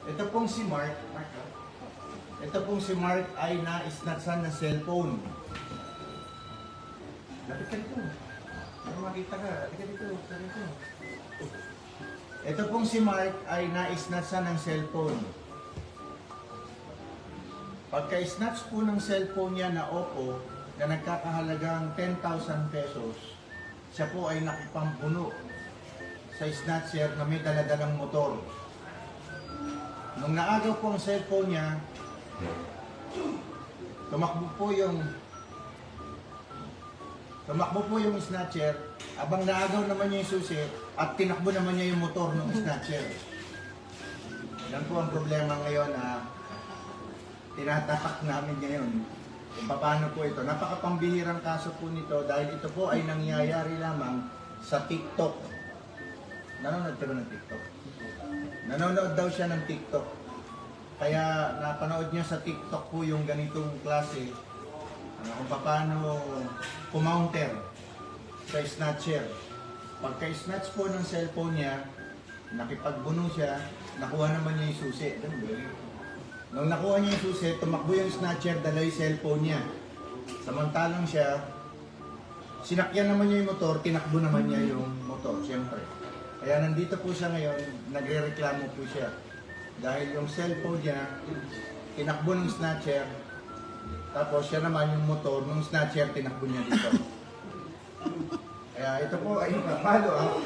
Ito pong si Mark. Ito pong si Mark ay na-snatchan ng cellphone. Lapit ka dito. Para makita ka. Lapit ka dito. Ito pong si Mark ay na-snatchan ng cellphone. Pagka-snatch po ng cellphone niya na Oppo na nagkakahalagang 10,000 pesos, siya po ay nakipampuno sa snatcher na may daladalang motor. Nung naagaw po ang cellphone niya, tumakbo po yung snatcher, abang naagaw naman niya yung susi at tinakbo naman niya yung motor ng snatcher. Yan po ang problema ngayon na tinatapak namin ngayon kung paano po ito. Napakapambihirang kaso po nito dahil ito po ay nangyayari lamang sa TikTok. Nanonood ka ba ng TikTok? Nanonood daw siya ng TikTok. Kaya napanood niya sa TikTok po yung ganitong klase kung paano kumounter sa snatcher. Pagka-snatch po ng cellphone niya, nakipagbuno siya, nakuha naman niya yung susi. Nung nakuha niya yung susi, tumakbo yung snatcher, dala yung cellphone niya. Samantalang siya, sinakyan naman niya yung motor, tinakbo naman niya yung motor, siyempre. Kaya nandito po siya ngayon, nagre-reklamo po siya. Dahil yung cellphone niya, tinakbo ng snatcher, tapos siya naman yung motor ng snatcher, tinakbo niya dito. Kaya ito po ay papalo